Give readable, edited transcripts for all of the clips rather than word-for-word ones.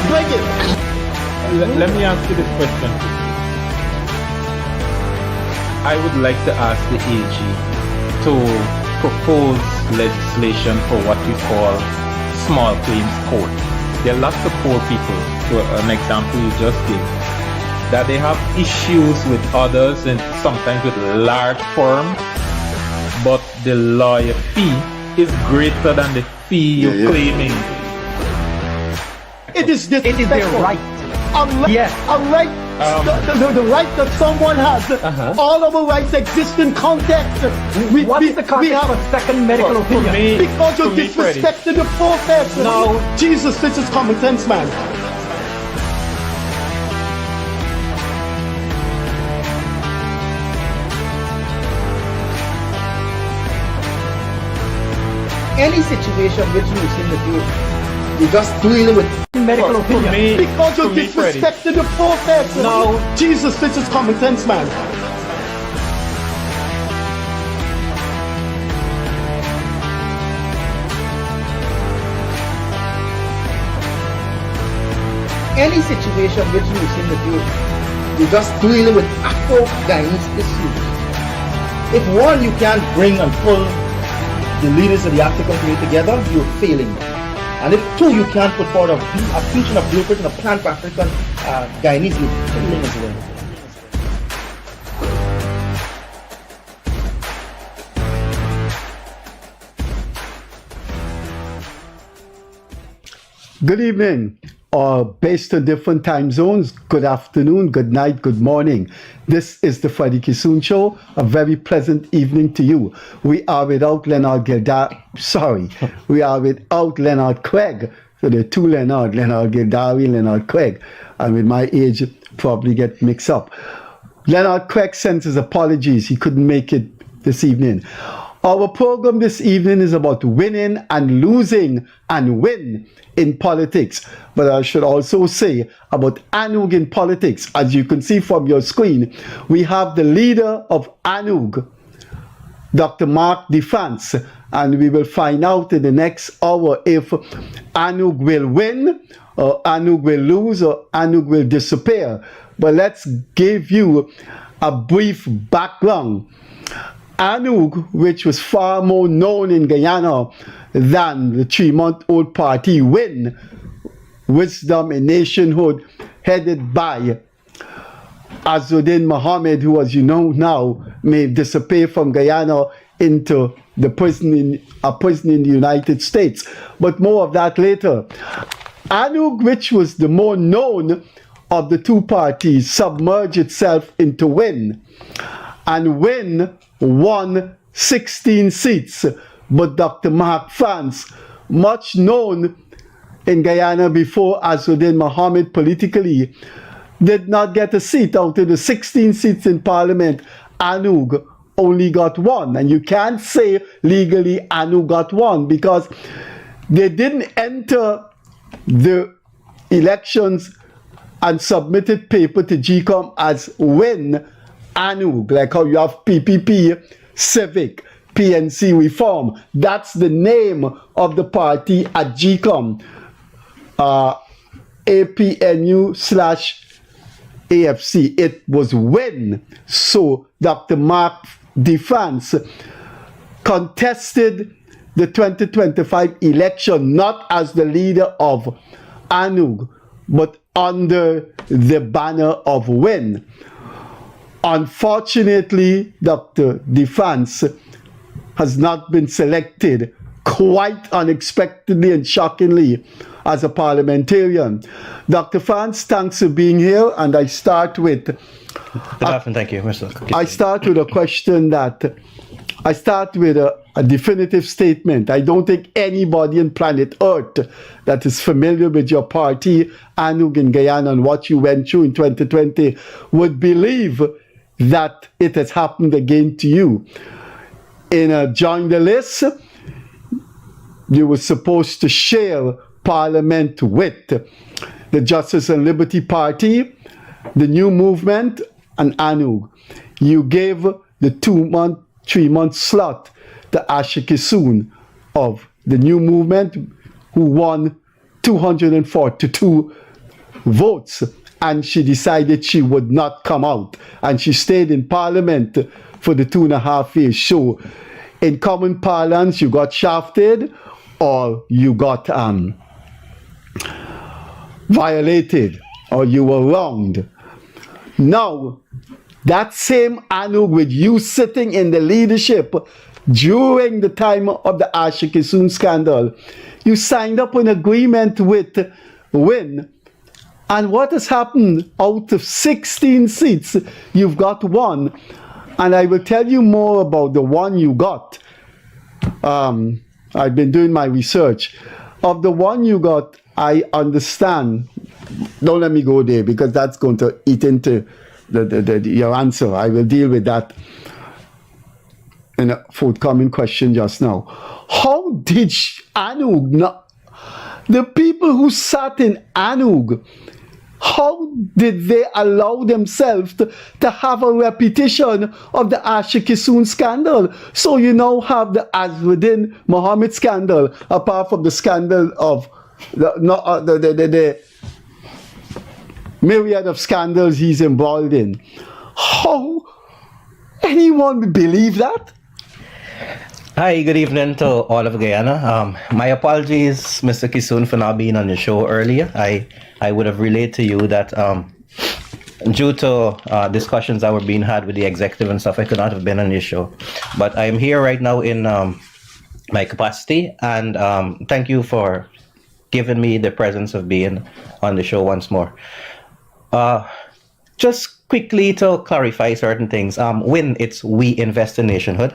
Bring it. Let me ask you this question. I would like to ask the AG to propose legislation for what we call small claims court. There are lots of poor people, to an example you just gave, that they have issues with others and sometimes with large firms, but the lawyer fee is greater than the fee you're claiming. It is disrespectful. It is their right. Yes. A right, the right that someone has. All of our rights exist in context. What is the context of a second medical opinion? Because you're disrespecting the process. No. Jesus, this is common sense, man. Any situation which you seem to do, you just dealing with medical opinion. Because you're disrespecting the process. No. Jesus, this is common sense, man. any situation which you seem to do, you just dealing with Afro-Guyanese issues. If one, you can't bring and pull the leaders of the African community together, you're failing. And if two, you can't put forward a vision, a blueprint, and a plan for African Guyanese, you're failing as well. Good evening, or based on different time zones, good afternoon, good night, good morning. This is the Freddie Kissoon Show. A very pleasant evening to you. We are without Leonard we are without Leonard Craig. So there are two Leonard Gildawi, Leonard Craig. And with my age, probably get mixed up. Leonard Craig sends his apologies. He couldn't make it this evening. Our program this evening is about winning and losing and win in politics. But I should also say about ANUG in politics. As you can see from your screen, we have the leader of ANUG, Dr. Mark DeFrance, and we will find out in the next hour if ANUG will win, or ANUG will lose, or ANUG will disappear. But let's give you a brief background. ANUG, which was far more known in Guyana than the 3-month-old party WIN, Wisdom in Nationhood, headed by Azruddin Mohamed, who, as you know now, may disappear from Guyana into a prison in the United States. But more of that later. ANUG, which was the more known of the two parties, submerged itself into WIN. And WIN won 16 seats, but Dr. Mark DeFrance, much known in Guyana before Azruddin Mohamed politically, did not get a seat. Out of the 16 seats in parliament, ANUG only got one. And you can't say legally ANUG got one because they didn't enter the elections and submitted paper to GCOM as WIN ANUG, like how you have PPP, Civic, PNC Reform. That's the name of the party at GCOM, APNU/AFC. It was WIN. So Dr. Mark DeFrance contested the 2025 election not as the leader of ANUG, but under the banner of WIN. Unfortunately, Dr. DeFrance has not been selected, quite unexpectedly and shockingly, as a parliamentarian. Dr. DeFrance, thanks for being here, and I start with... Good afternoon, thank you, Mr. I start with a question that... I start with a definitive statement. I don't think anybody on planet Earth that is familiar with your party, ANUG in Guyana, and what you went through in 2020 would believe that it has happened again to you. In a join the list, you were supposed to share parliament with the Justice and Liberty Party, the New Movement, and ANUG. You gave the 3-month slot to Frederick Kissoon of the New Movement, who won 242 votes, and she decided she would not come out, and she stayed in Parliament for the 2.5 years. So, in common parlance, you got shafted, or you got violated, or you were wronged. Now, that same ANUG with you sitting in the leadership during the time of the Frederick Kissoon scandal, you signed up an agreement with WIN, and what has happened? Out of 16 seats, you've got one, and I will tell you more about the one you got. I've been doing my research. Of the one you got, I understand. Don't let me go there, because that's going to eat into your answer. I will deal with that in a forthcoming question just now. How did ANUG, the people who sat in ANUG, how did they allow themselves to have a repetition of the Frederick Kissoon scandal? So you now have the Azruddin Mohamed scandal, apart from the scandal of the myriad of scandals he's involved in. How anyone would believe that? Hi, good evening to all of Guyana. My apologies, Mr. Kissoon, for not being on the show earlier. I would have relayed to you that due to discussions that were being had with the executive and stuff, I could not have been on the show. But I'm here right now in my capacity, and thank you for giving me the presence of being on the show once more. Just quickly to clarify certain things. WIN, it's We Invest in Nationhood.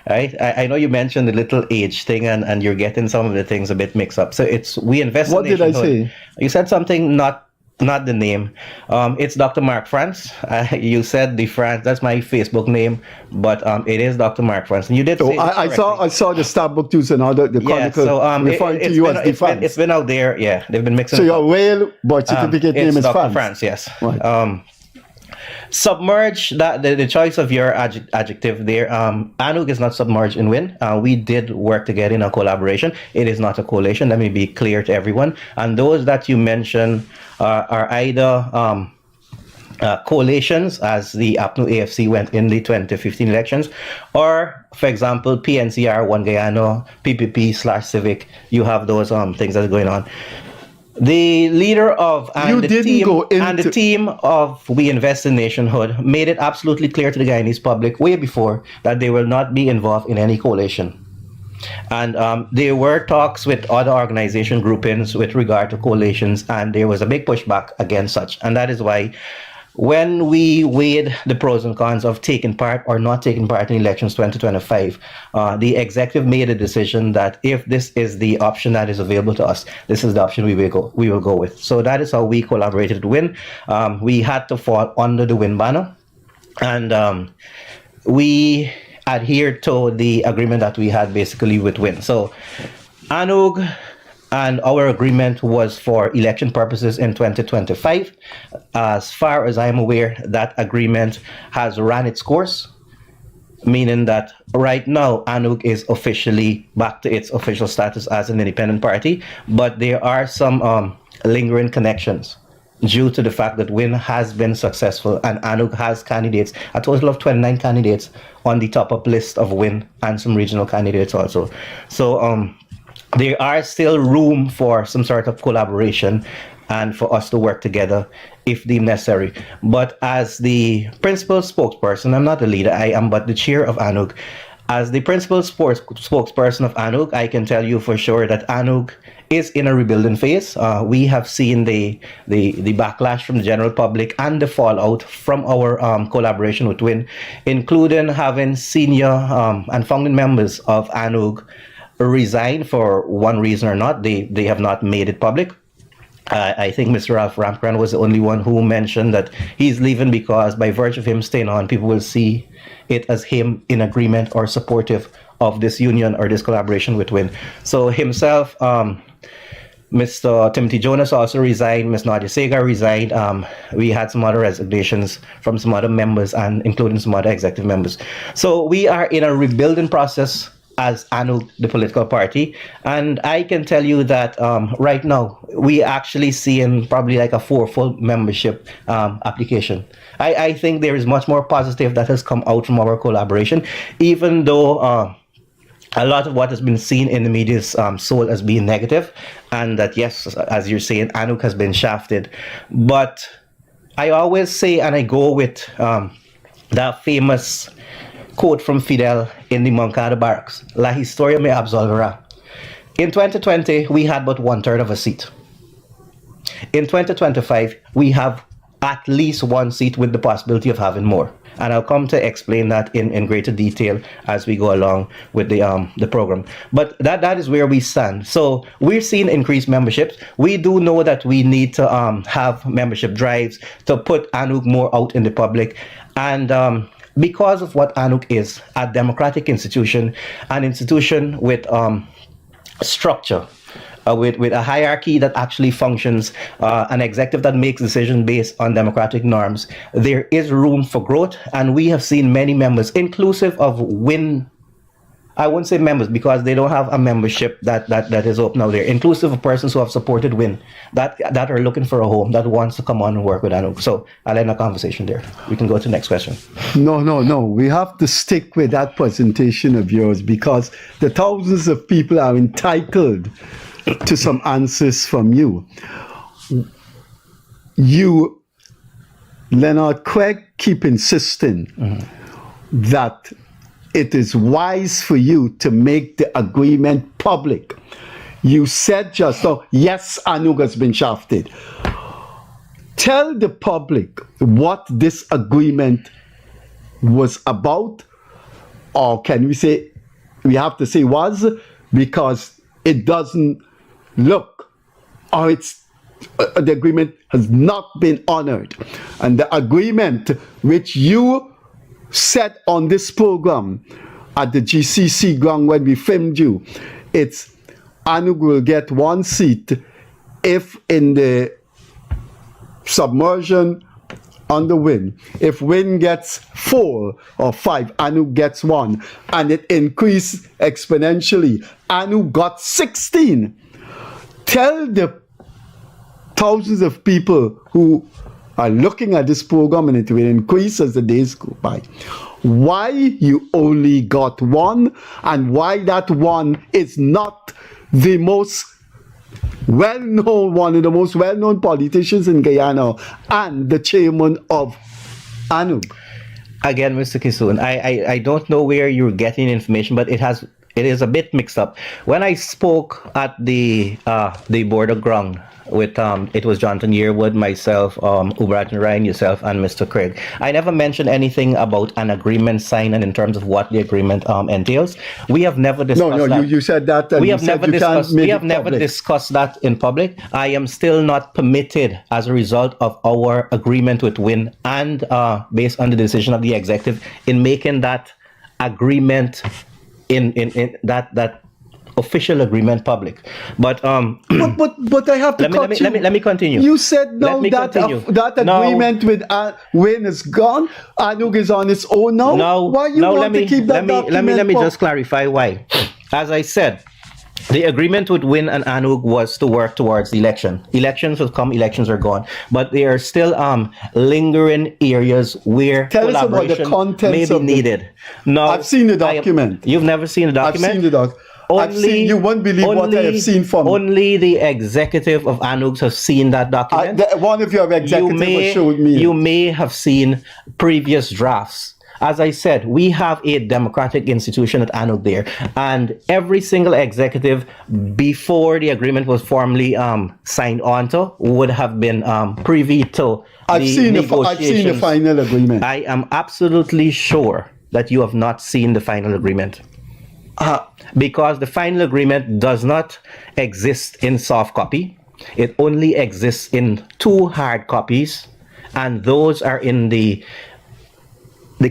Right? I know you mentioned the little age thing, and you're getting some of the things a bit mixed up. So it's We Invest in Nationhood. What did I say? You said something, not the name. It's Dr. Mark France. You said the France, that's my Facebook name, but it is Dr. Mark France. And you did say I saw the Starbucks News and other the Chronicle referring to you as the France. It's been out there, yeah. They've been mixing. So your real birth certificate name is Dr. France? France, yes. Right. Submerge, that the choice of your adjective there. ANUG is not submerged in WIN. We did work together in a collaboration. It is not a coalition. Let me be clear to everyone. And those that you mentioned are either coalitions, as the APNU AFC went in the 2015 elections, or, for example, PNCR, One Guyana, PPP/Civic. You have those things that are going on. The leader of the team of We Invest in Nationhood made it absolutely clear to the Guyanese public way before that they will not be involved in any coalition. And there were talks with other organization groupings with regard to coalitions, and there was a big pushback against such. And that is why when we weighed the pros and cons of taking part or not taking part in elections 2025, the executive made a decision that if this is the option that is available to us, this is the option we will go with. So that is how we collaborated with WIN. We had to fall under the WIN banner, and we adhered to the agreement that we had basically with WIN. So ANUG and our agreement was for election purposes in 2025. As far as I'm aware, that agreement has ran its course, meaning that right now ANUG is officially back to its official status as an independent party, but there are some lingering connections due to the fact that WIN has been successful and ANUG has candidates, a total of 29 candidates on the top-up list of WIN, and some regional candidates also. So there are still room for some sort of collaboration and for us to work together if deemed necessary. But as the principal spokesperson, I'm not the leader, I am but the chair of ANUG. As the principal spokesperson of ANUG, I can tell you for sure that ANUG is in a rebuilding phase. We have seen the backlash from the general public and the fallout from our collaboration with WIN, including having senior and founding members of ANUG resign for one reason or not. They have not made it public. I think Mr. Ralph Rampran was the only one who mentioned that he's leaving because by virtue of him staying on, people will see it as him in agreement or supportive of this union or this collaboration with WIN. So himself, Mr. Timothy Jonas also resigned, Ms. Nadia Sega resigned. We had some other resignations from some other members, and including some other executive members. So we are in a rebuilding process as ANUG, the political party. And I can tell you that right now, we actually seeing probably like a fourfold membership application. I think there is much more positive that has come out from our collaboration, even though a lot of what has been seen in the media's sold as being negative, and that, yes, as you're saying, ANUG has been shafted. But I always say, and I go with that famous quote from Fidel in the Moncada barracks, La historia me absolverá. In 2020, we had but 1/3 of a seat. In 2025, we have at least one seat with the possibility of having more. And I'll come to explain that in greater detail as we go along with the program. But that is where we stand. So we're seeing increased memberships. We do know that we need to have membership drives to put ANUG more out in the public. And because of what ANUG is, a democratic institution, an institution with structure, with a hierarchy that actually functions, an executive that makes decisions based on democratic norms, there is room for growth. And we have seen many members, inclusive of I won't say members because they don't have a membership that is open out there, inclusive of persons who have supported WIN, that are looking for a home, that wants to come on and work with ANUG. So I'll end the conversation there. We can go to the next question. No. We have to stick with that presentation of yours because the thousands of people are entitled to some answers from you. You, Leonard Craig, keep insisting that it is wise for you to make the agreement public. You said just now, yes, ANUG has been shafted. Tell the public what this agreement was about, or can we say, we have to say was, because it doesn't look, or the agreement has not been honored. And the agreement which you said on this program at the GCC ground when we filmed you, it's ANUG will get one seat if in the submersion on the WIN. If WIN gets 4 or 5, ANUG gets 1. And it increased exponentially. ANUG got 16. Tell the thousands of people who are looking at this program, and it will increase as the days go by, why you only got 1 and why that 1 is not the most well-known, one of the most well-known politicians in Guyana and the chairman of ANUG. Again, Mr. Kissoon, I don't know where you're getting information, but it is a bit mixed up. When I spoke at the board of ground with it was Jonathan Yearwood, myself, Uberton Ryan, yourself, and Mr. Craig, I never mentioned anything about an agreement signed and in terms of what the agreement entails. We have never discussed that. You said that. We have never discussed that in public. I am still not permitted as a result of our agreement with WIN and based on the decision of the executive in making that agreement in that official agreement public. But I have to let me continue. You said no, that agreement with WIN is gone. ANUG is on its own now. Why you want to keep that document? Let me just clarify why. As I said, the agreement with WIN and ANUG was to work towards the election. Elections will come, elections are gone. But there are still lingering areas where collaboration may be needed. No, I've seen the document. You've never seen the document? I've seen the document. You won't believe what I have seen from only the executive of ANUG has seen that document. One of your executives showed me. You may have seen previous drafts. As I said, we have a democratic institution at ANUG there, and every single executive before the agreement was formally signed onto would have been privy to the negotiations. I've seen the final agreement. I am absolutely sure that you have not seen the final agreement. Because the final agreement does not exist in soft copy. It only exists in 2 hard copies, and those are in the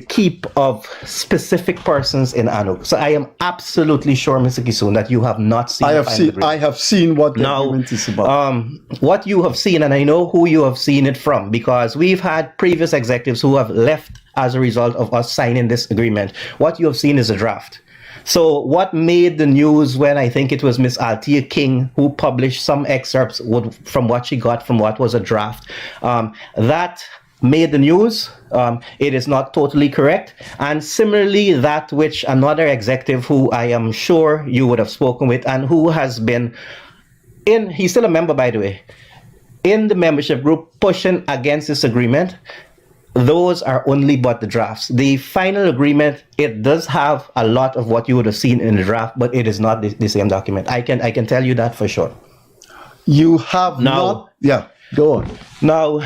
keep of specific persons in ANUG. So I am absolutely sure, Mr. Kissoon, that you have not seen the final agreement. I have seen what the agreement is about. What you have seen, and I know who you have seen it from, because we've had previous executives who have left as a result of us signing this agreement. What you have seen is a draft. So what made the news when I think it was Miss Althea King who published some excerpts from what she got from what was a draft, that made the news. It is not totally correct. And similarly, that which another executive who I am sure you would have spoken with and who has been he's still a member, by the way, in the membership group pushing against this agreement, those are only but the drafts. The final agreement, it does have a lot of what you would have seen in the draft, but it is not the same document. I can tell you that for sure. You have not. Yeah, go on. Now,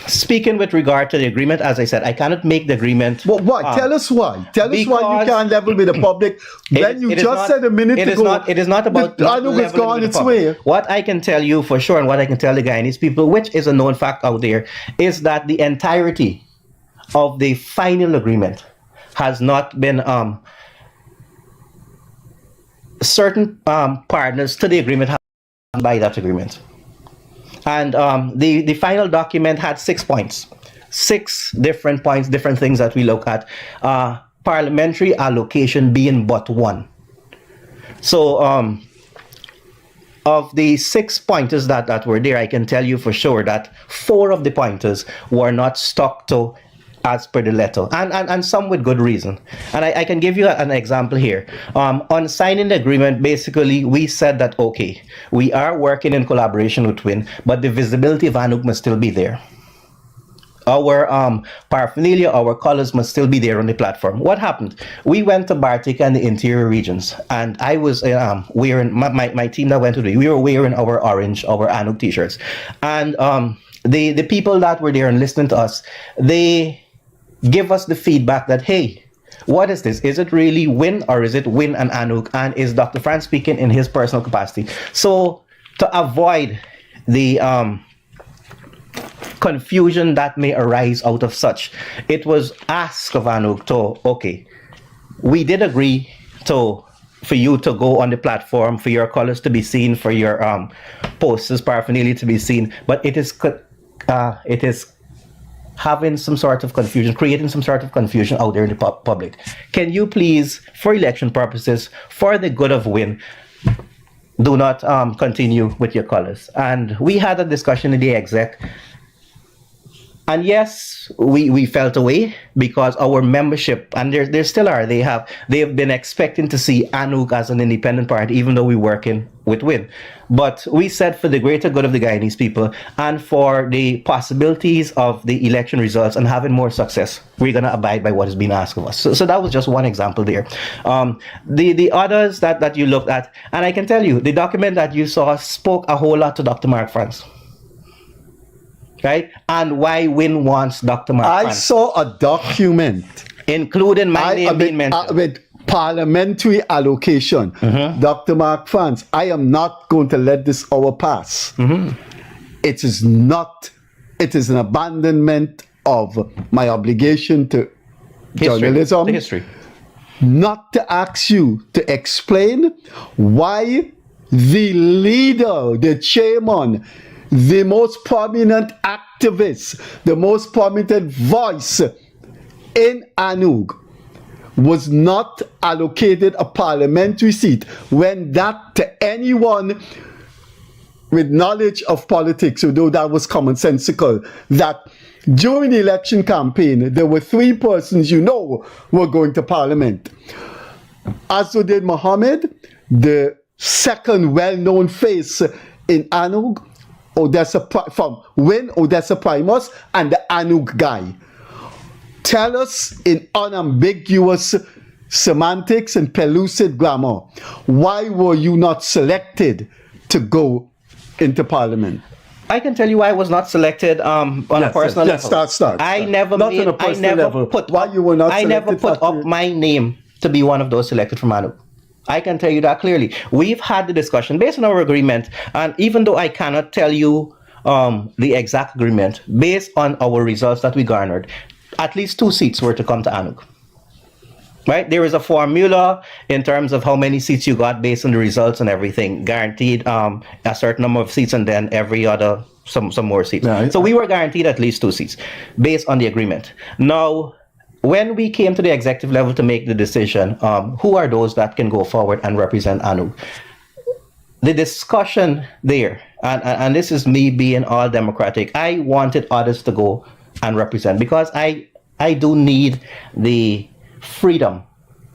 speaking with regard to the agreement, as I said, I cannot make the agreement. Well, why? Tell us why. Tell us why you can't level with the public. When you just said a minute ago, it is not about the ANUG has gone its way. What I can tell you for sure, and what I can tell the Guyanese people, which is a known fact out there, is that the entirety of the final agreement has not been certain partners to the agreement have by that agreement. And the final document had 6 points, 6 different points, different things that we look at. Parliamentary allocation being but one. So of the 6 pointers that were there, I can tell you for sure that 4 of the pointers were not stuck to as per the letter, and some with good reason. And I can give you an example here. On signing the agreement, basically, we said that, okay, we are working in collaboration with WIN, but the visibility of ANUG must still be there. Our paraphernalia, our colors must still be there on the platform. What happened? We went to Bartik and the interior regions, and I was wearing, my team that went to we were wearing our orange, our ANUG t-shirts. And the people that were there and listening to us, they give us the feedback that, hey, what is this? Is it really WIN or is it WIN and ANUG? And is Dr. Franz speaking in his personal capacity? So to avoid the confusion that may arise out of such, it was asked of ANUG to, okay, we did agree for you to go on the platform, for your colors to be seen, for your posters, paraphernalia to be seen, but it is having some sort of confusion, creating some sort of confusion out there in the public. Can you please, for election purposes, for the good of WIN, do not continue with your colors? And we had a discussion in the exec. And yes, we felt away because our membership, and there still are, they have been expecting to see ANUG as an independent party, even though we're working with WIN. But we said for the greater good of the Guyanese people and for the possibilities of the election results and having more success, we're going to abide by what is being asked of us. So that was just one example there. The others that you looked at, and I can tell you, the document that you saw spoke a whole lot to Dr. Mark Franz. Right? And why WIN wants Dr. Mark I Franz. saw a document. Including my name being mentioned. With parliamentary allocation. Dr. Mark Franz, I am not going to let this hour pass. It is not, it is an abandonment of my obligation to journalism. The history. Not to ask you to explain why the leader, the chairman, the most prominent activist, the most prominent voice in ANUG was not allocated a parliamentary seat, when that, to anyone with knowledge of politics, although that was commonsensical, that during the election campaign, there were 3 persons were going to parliament. Azruddin Mohamed, the second well-known face in ANUG, from WIN, Odessa Primus, and the ANUG guy. Tell us in unambiguous semantics and pellucid grammar, why were you not selected to go into parliament? I can tell you why I was not selected on a personal level. Start. I never not on a personal level. put why you were not I never put up my name to be one of those selected from ANUG. I can tell you that clearly. We've had the discussion based on our agreement, and even though I cannot tell you the exact agreement, based on our results that we garnered, at least 2 seats were to come to ANUG. Right? There is a formula in terms of how many seats you got based on the results and everything. Guaranteed a certain number of seats, and then every other some more seats. Yeah, so we were guaranteed at least 2 seats based on the agreement. Now, when we came to the executive level to make the decision, who are those that can go forward and represent ANUG? The discussion there, and this is me being all democratic, I wanted others to go and represent, because I do need the freedom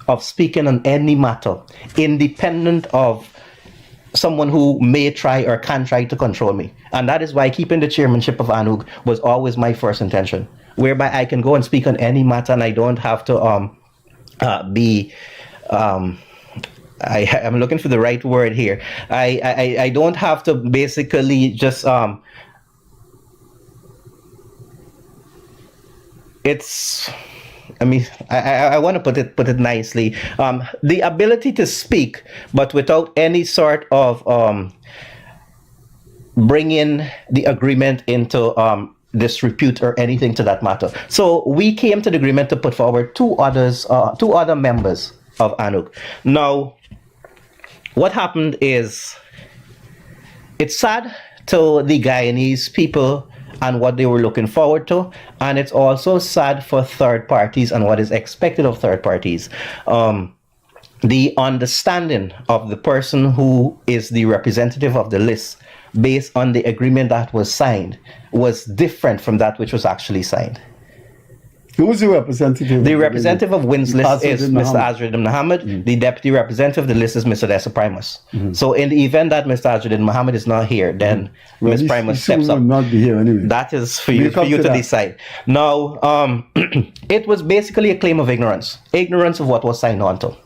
of speaking on any matter, independent of someone who may try or can try to control me. And that is why keeping the chairmanship of ANUG was always my first intention, whereby I can go and speak on any matter and I don't have to I'm looking for the right word here. I don't have to basically just I want to put it nicely. The ability to speak, but without any sort of bringing the agreement into disrepute or anything to that matter. So we came to the agreement to put forward two other members of ANUG. Now, what happened is, it's sad to the Guyanese people and what they were looking forward to, and it's also sad for third parties and what is expected of third parties. The understanding of the person who is the representative of the list based on the agreement that was signed was different from that which was actually signed. Who was the representative? The representative of WIN's list is Mr. Mohamed. Azruddin Mohamed. Mm-hmm. The deputy representative of the list is Mr. Dessa Primus. Mm-hmm. So in the event that Mr. Azruddin Mohamed is not here, then Ms. Primus steps up. Not be here anyway. That is for you to decide. Now, it was basically a claim of ignorance of what was signed on to.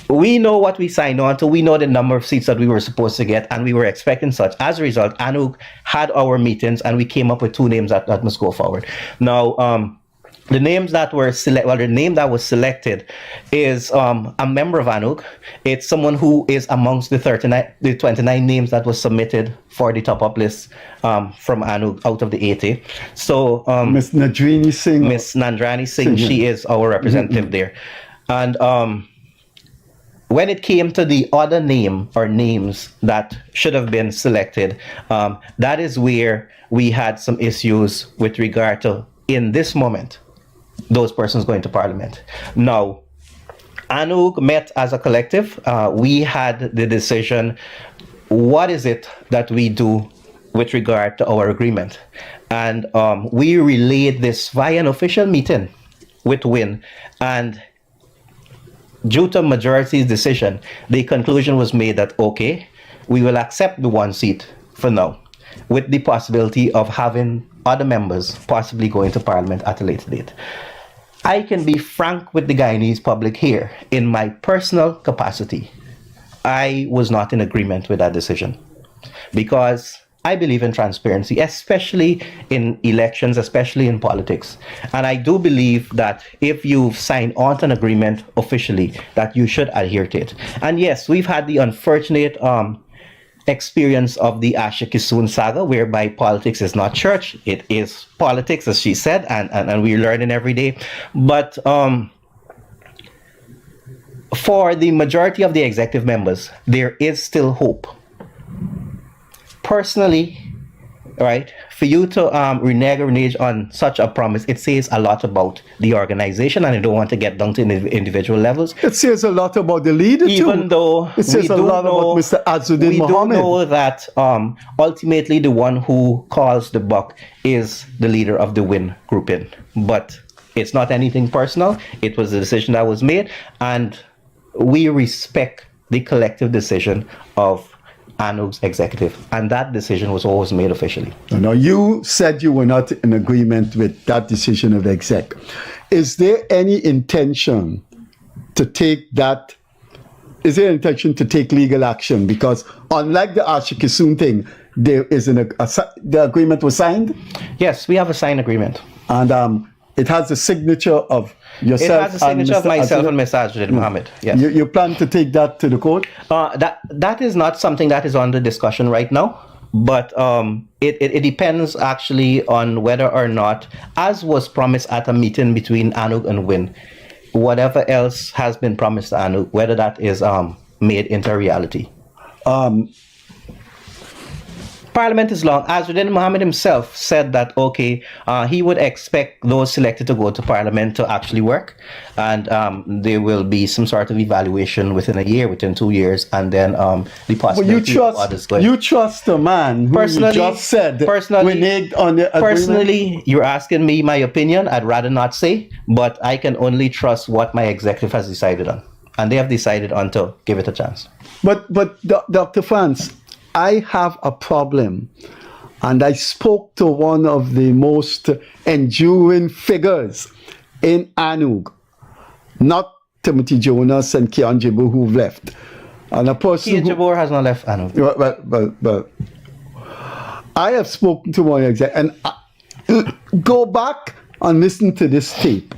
We know what we signed on to. We know the number of seats that we were supposed to get, and we were expecting such. As a result, ANUG had our meetings, and we came up with two names that must go forward. Now, the names that were the name that was selected is a member of ANUG. It's someone who is amongst the 29 names that was submitted for the top-up list from ANUG out of the 80. So, Miss Nandrani Singh. Miss Nandrani Singh, she is our representative there. And when it came to the other name or names that should have been selected, that is where we had some issues with regard to, in this moment, those persons going to Parliament. Now, ANUG met as a collective. We had the decision, what is it that we do with regard to our agreement? And we relayed this via an official meeting with WIN, and due to majority's decision, the conclusion was made that, okay, we will accept the one seat for now, with the possibility of having other members possibly going to Parliament at a later date. I can be frank with the Guyanese public here. In my personal capacity, I was not in agreement with that decision, because I believe in transparency, especially in elections, especially in politics. And I do believe that if you've signed on to an agreement officially, that you should adhere to it. And yes, we've had the unfortunate experience of the Asha Kissoon saga, whereby politics is not church, it is politics, as she said, and we're learning every day. But for the majority of the executive members, there is still hope. Personally, right, for you to renege on such a promise, it says a lot about the organization, and I don't want to get down to individual levels. It says a lot about the leader, even though it says a lot about Mr. Azruddin Mohamed. We do know that ultimately the one who calls the buck is the leader of the WIN grouping. But it's not anything personal. It was a decision that was made, and we respect the collective decision of ANUG's executive, and that decision was always made officially. Now, you said you were not in agreement with that decision of the exec. Is there any intention to take that? Is there an intention to take legal action? Because unlike the Asha Kissoon thing, there is the agreement was signed. Yes, we have a signed agreement, and it has the signature of yourself. It has the signature of myself and Mr. Azruddin Mohamed. Yes. You plan to take that to the court? That is not something that is under discussion right now, but it depends actually on whether or not, as was promised at a meeting between ANUG and WIN, whatever else has been promised to ANUG, whether that is made into reality. Parliament is long. Azruddin Mohamed himself said that, okay, he would expect those selected to go to Parliament to actually work, and there will be some sort of evaluation within a year, within 2 years, and then the possibility of others going. You trust the man who you just said reneged on the agreement? Personally, you're asking me my opinion. I'd rather not say, but I can only trust what my executive has decided on, and they have decided on to give it a chance. But Dr. France, I have a problem, and I spoke to one of the most enduring figures in ANUG, not Timothy Jonas and Kian Jibur, who've left, and a person Kian Jibur has not left ANUG. But I have spoken to one exec, and go back and listen to this tape.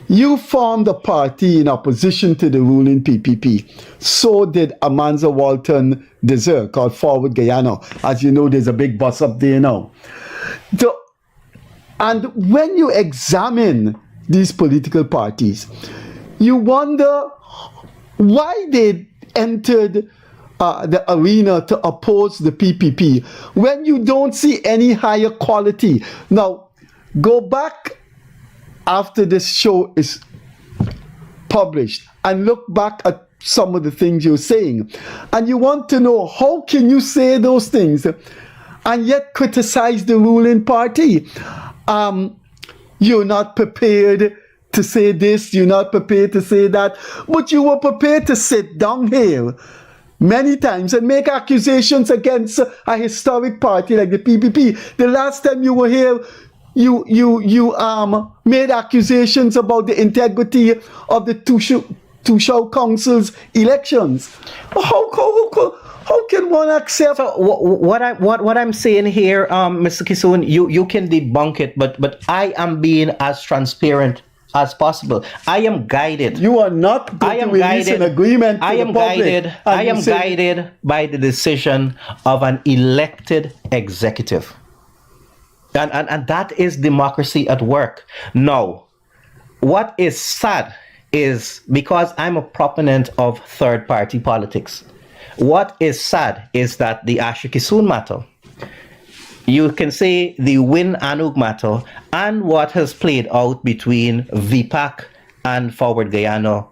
You formed a party in opposition to the ruling PPP. So did Amanza Walton Desert, called Forward Guyana. As you know, there's a big bus up there now. And when you examine these political parties, you wonder why they entered the arena to oppose the PPP when you don't see any higher quality. Now, go back after this show is published and look back at some of the things you're saying, and you want to know, how can you say those things and yet criticize the ruling party? You're not prepared to say this, you're not prepared to say that, but you were prepared to sit down here many times and make accusations against a historic party like the PPP. The last time you were here, you made accusations about the integrity of the Tushao Council's elections. How can one accept? So what I'm saying here, Mr. Kissoon, you can debunk it, but I am being as transparent as possible. I am guided. You are not going to release an agreement to the public. I am guided by the decision of an elected executive. And that is democracy at work. Now, what is sad is, because I'm a proponent of third-party politics, what is sad is that the Asher Kissoon matter, you can say the Win ANUG matter, and what has played out between VPAC and Forward Guyana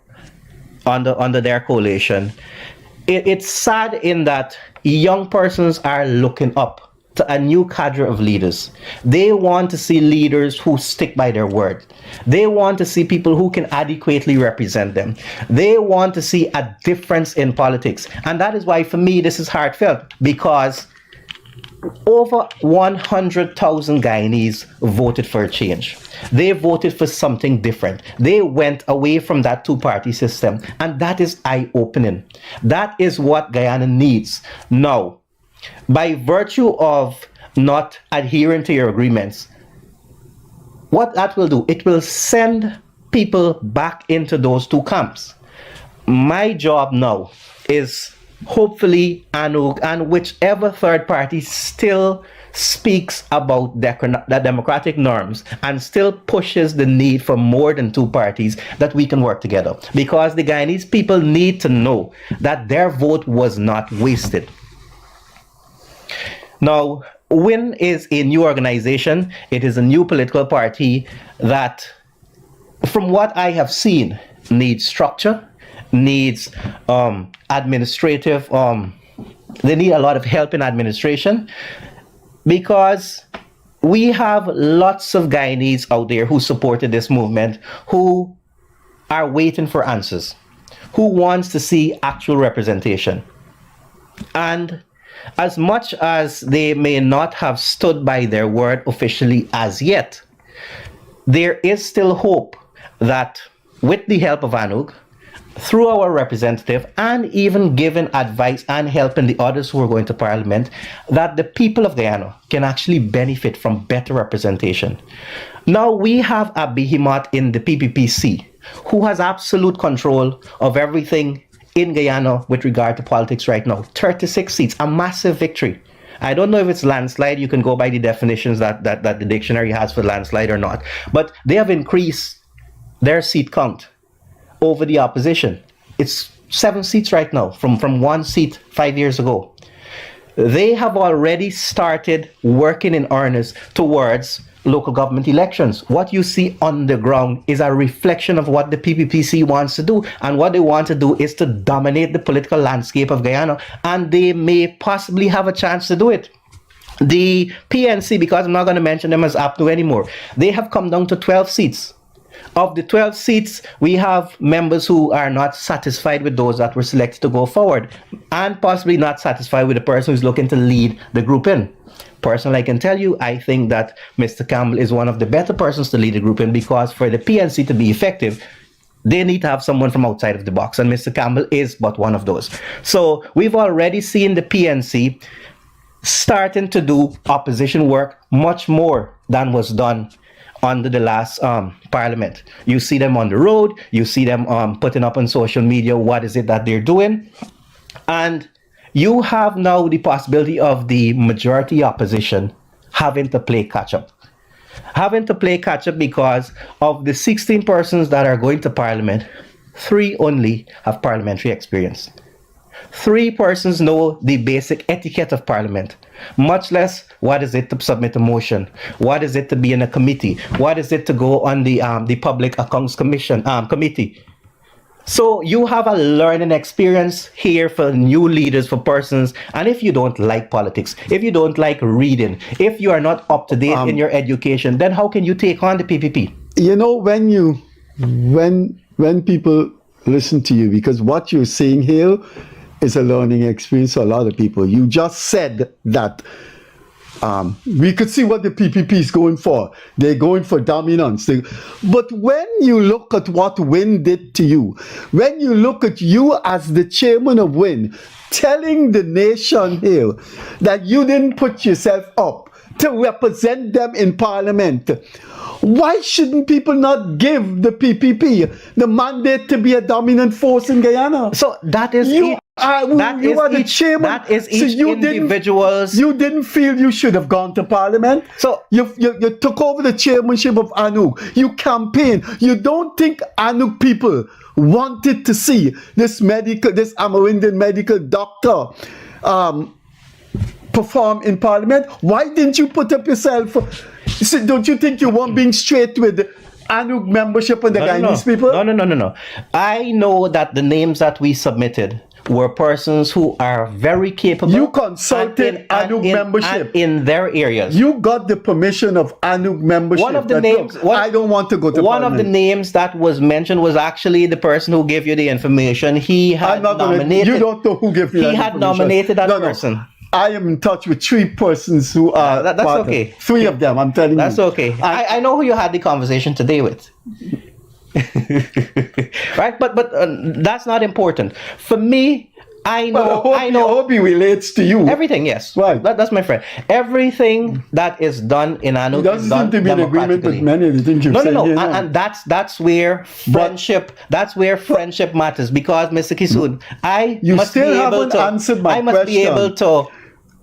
under their coalition, it's sad in that young persons are looking up to a new cadre of leaders. They want to see leaders who stick by their word. They want to see people who can adequately represent them. They want to see a difference in politics. And that is why, for me, this is heartfelt, because over 100,000 Guyanese voted for a change. They voted for something different. They went away from that two-party system, and that is eye-opening. That is what Guyana needs. Now, by virtue of not adhering to your agreements, what that will do, it will send people back into those two camps. My job now is, hopefully, ANUG and whichever third party still speaks about the democratic norms and still pushes the need for more than two parties, that we can work together. Because the Guyanese people need to know that their vote was not wasted. Now, WIN is a new organization. It is a new political party that, from what I have seen, needs structure, needs administrative, they need a lot of help in administration, because we have lots of Guyanese out there who supported this movement, who are waiting for answers, who wants to see actual representation. And as much as they may not have stood by their word officially as yet, there is still hope that with the help of ANUG, through our representative, and even giving advice and helping the others who are going to Parliament, that the people of Guyana can actually benefit from better representation. Now we have a behemoth in the PPPC who has absolute control of everything in Guyana with regard to politics right now. 36 seats, a massive victory. I don't know if it's landslide. You can go by the definitions that the dictionary has for landslide or not. But they have increased their seat count over the opposition. It's 7 seats right now from 1 seat 5 years ago. they have already started working in earnest towards local government elections. What you see on the ground is a reflection of what the PPPC wants to do. And what they want to do is to dominate the political landscape of Guyana. And they may possibly have a chance to do it. The PNC, because I'm not going to mention them as APNU anymore, they have come down to 12 seats. Of the 12 seats, we have members who are not satisfied with those that were selected to go forward, and possibly not satisfied with the person who's looking to lead the group in. Personally, I can tell you, I think that Mr. Campbell is one of the better persons to lead the group in, because for the PNC to be effective, they need to have someone from outside of the box, and Mr. Campbell is but one of those. So we've already seen the PNC starting to do opposition work much more than was done under the last parliament. You see them on the road, you see them putting up on social media what is it that they're doing, and you have now the possibility of the majority opposition having to play catch up. Having to play catch up because of the 16 persons that are going to parliament, 3 only have parliamentary experience. 3 persons know the basic etiquette of parliament, much less what is it to submit a motion, what is it to be in a committee, what is it to go on the Public Accounts Committee. So you have a learning experience here for new leaders, for persons, and if you don't like politics, if you don't like reading, if you are not up to date in your education, then how can you take on the PPP? You know, when people listen to you, because what you're saying here is a learning experience for a lot of people. You just said that we could see what the PPP is going for. They're going for dominance. But when you look at what WIN did to you, when you look at you as the chairman of WIN, telling the nation here that you didn't put yourself up to represent them in parliament, why shouldn't people not give the PPP the mandate to be a dominant force in Guyana? So that is you are the chairman. That is each you individual's. You didn't feel you should have gone to parliament. So you took over the chairmanship of ANUG. You campaigned. You don't think ANUG people wanted to see this Amerindian medical doctor perform in parliament? Why didn't you put up yourself? Don't you think you weren't being straight with ANUG membership and the Guyanese people? No. I know that the names that we submitted were persons who are very capable. You consulted ANUG membership in their areas. You got the permission of ANUG membership. One of the names. I don't want to go to one parliament. of the names that was mentioned was actually the person who gave you the information. He had nominated. You don't know who gave you that He had information. nominated that person. I am in touch with 3 persons who are that's okay. 3 of them, I'm telling you. That's okay. I know who you had the conversation today with. Right? But that's not important. For me, I know. I hope he relates to you. Everything, yes. Right. That's my friend. Everything that is done in ANUG He doesn't is done seem to be in agreement with many of the things you've said. No. Here And that's where friendship. That's where friendship matters. Because Mr. Kissoon, I must be able to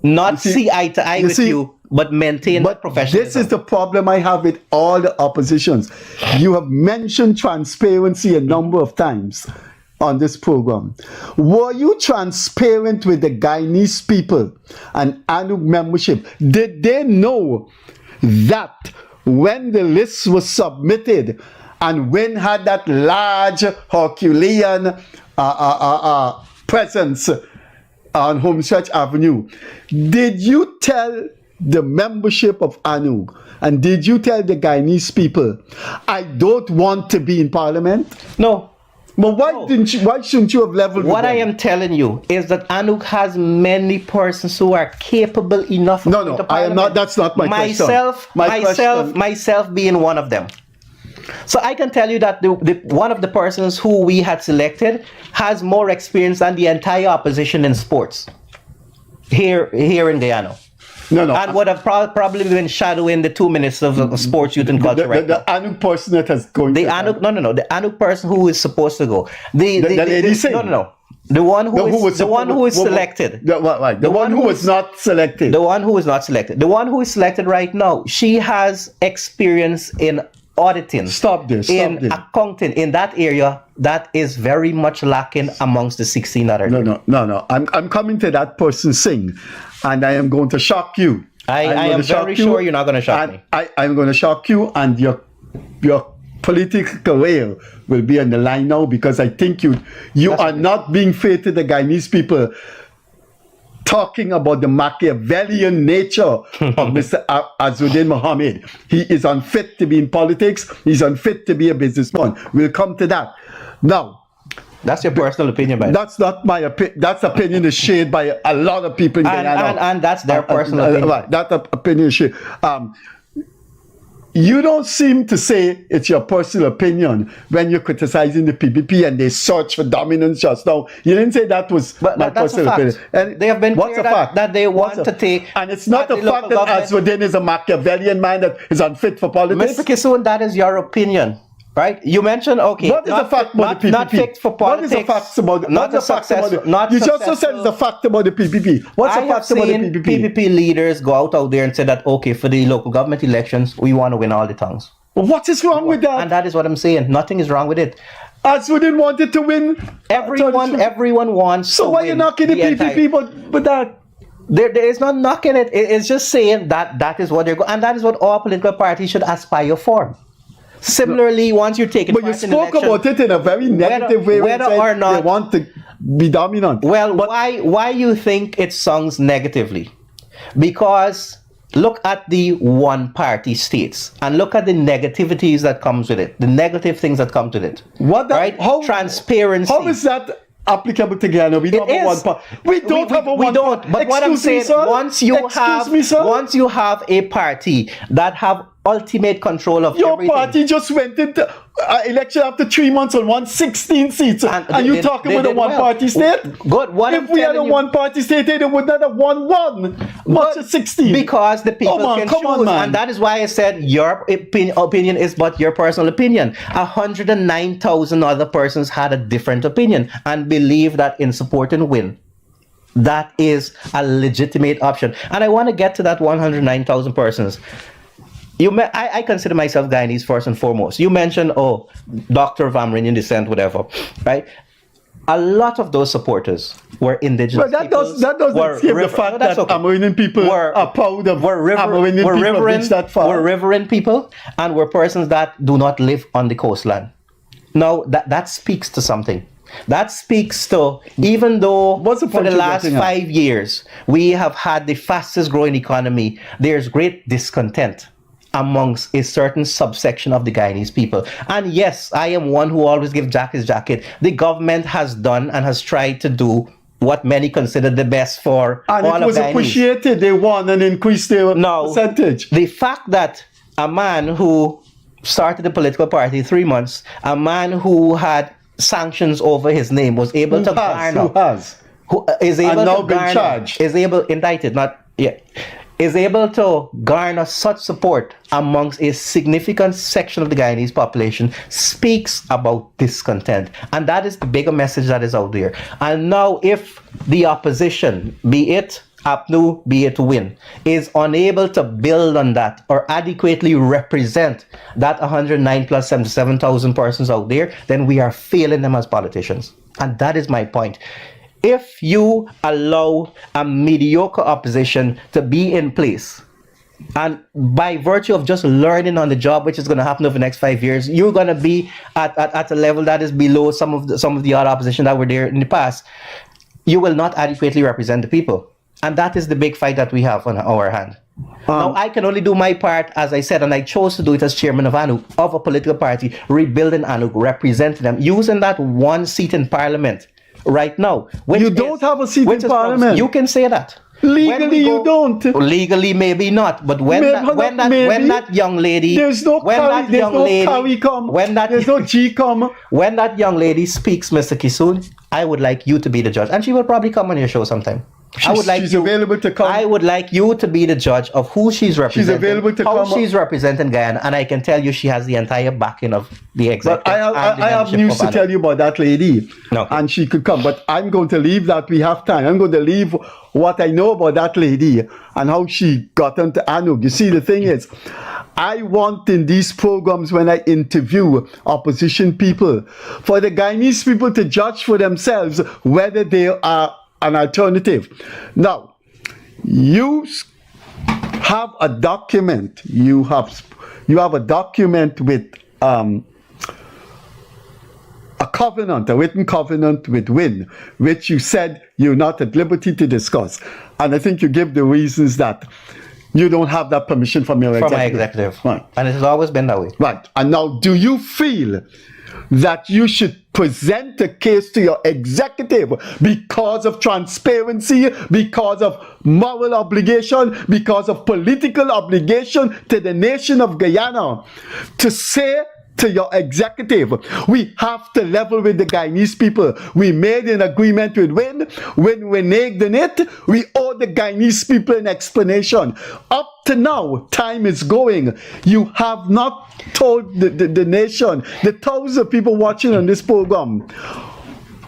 not see eye to eye with you, but maintain professionalism. This is the problem I have with all the oppositions. You have mentioned transparency a number of times on this program. Were you transparent with the Guyanese people and ANUG membership? Did they know that when the list was submitted and WIN had that large Herculean presence on Homestretch Avenue, did you tell the membership of ANUG and did you tell the Guyanese people, I don't want to be in parliament? No. But why shouldn't you have leveled what with them? I am telling you is that ANUG has many persons who are capable enough of going to I am not. parliament. That's not my question. Myself being one of them. So I can tell you that one of the persons who we had selected has more experience than the entire opposition in sports here in Guyana. And would have probably been shadowing the 2 ministers of sports, youth and culture the ANUG person that has going the ANUG, no. The ANUG person who is supposed to go. The one who is selected. The one who was not selected. The one who is not selected. The one who is selected right now, she has experience in auditing, in accounting, in that area, that is very much lacking amongst the 16 other. No. I'm coming to that person's thing, and I am going to shock you. I am very sure you're not going to shock me. I'm going to shock you, and your political career will be on the line now, because I think you are not being fair to the Guyanese people, talking about the Machiavellian nature of Mr. Azruddin Mohamed. He is unfit to be in politics. He's unfit to be a businessman. We'll come to that. Now, that's your personal opinion, by that's not my opinion. That opinion is shared by a lot of people in Guyana. And that's their personal opinion. Right, that opinion is shared. You don't seem to say it's your personal opinion when you're criticizing the PPP and they search for dominance just now. You didn't say that was my personal opinion. And they have been clear that they want to take... And it's not the fact that Azruddin is a Machiavellian man that is unfit for politics. Mr. Kissoon, that is your opinion. Right? You mentioned, okay, what is the fact about the PPP? Not fit for politics. What is the facts about the not the success? You just said it's the fact about the PPP. What's the fact about the PPP? PPP leaders go out there and say that, okay, for the local government elections, we want to win all the tongues. What is wrong with that? And that is what I'm saying. Nothing is wrong with it. Azruddin wanted to win. Everyone wants to win. So why are you knocking the PPP but that? There is not knocking it. It's just saying that is what they're going, and that is what all political parties should aspire for. Similarly, once you're taking part in election, but you spoke about it in a very negative way. Whether or not they want to be dominant. Well, why you think it sounds negatively? Because look at the one-party states and look at the negativities that comes with it, the negative things that come with it. Transparency. How is that applicable to Guyana? We don't have one party. We don't have a one party. But what I'm saying, once you have a party that have ultimate control of your everything. Party just went into election after 3 months and won 16 seats, and you talking about a one-party state? Good. If we had a one-party state, they would not have won one, much as 16. Because the people can choose, and that is why I said your opinion is but your personal opinion. 109,000 other persons had a different opinion and believe that in supporting win, that is a legitimate option. And I want to get to that 109,000 persons. I consider myself Guyanese first and foremost. You mentioned, Doctor of Amerindian descent, whatever, right? A lot of those supporters were indigenous. But that doesn't escape the fact that Amerindian people are proud of Amerindian people reached that far. Were reverend people and were persons that do not live on the coastline. Now, that speaks to something. That speaks to, even though for the last 5 years, we have had the fastest growing economy, there's great discontent amongst a certain subsection of the Guyanese people. And yes, I am one who always gives Jack his jacket. The government has done and has tried to do what many consider the best for all of Guyanese. And it was appreciated. They won and increased their percentage. The fact that a man who started a political party 3 months, a man who had sanctions over his name was able to garner. Is able to garner such support amongst a significant section of the Guyanese population speaks about discontent. And that is the bigger message that is out there. And now if the opposition, be it ANUG, be it WIN, is unable to build on that or adequately represent that 109 plus 77,000 persons out there, then we are failing them as politicians. And that is my point. If you allow a mediocre opposition to be in place, and by virtue of just learning on the job, which is going to happen over the next 5 years, you're going to be at a level that is below some of the other opposition that were there in the past, you will not adequately represent the people. And that is the big fight that we have on our hand. Now, I can only do my part, as I said, and I chose to do it as chairman of ANUG, of a political party, rebuilding ANUG, representing them, using that one seat in parliament right now. You don't have a seat in parliament. You can say that. Legally, you don't. Legally, maybe not. But when that young lady, there's no carry come. There's no G come. When that young lady speaks, Mr. Kissoon, I would like you to be the judge, and she will probably come on your show sometime. She's available to come. I would like you to be the judge of who she's representing. She's available to how come. she's representing Guyana, and I can tell you she has the entire backing of the executive. But I have news to tell you about that lady, and she could come. But I'm going to leave that. We have time. I'm going to leave what I know about that lady and how she got into ANUG. You see, the thing is, I want in these programs when I interview opposition people, for the Guyanese people to judge for themselves whether they are an alternative. Now, you have a document. You have a document with a covenant, a written covenant with WIN, which you said you're not at liberty to discuss. And I think you give the reasons that you don't have that permission from your executive. From my executive. Right. And it has always been that way. Right. And now, do you feel that you should present a case to your executive because of transparency, because of moral obligation, because of political obligation to the nation of Guyana, to say to your executive, we have to level with the Guyanese people. We made an agreement with WIN. When we reneged on it, we owe the Guyanese people an explanation. Up to now, time is going. You have not told the nation, the thousands of people watching on this program,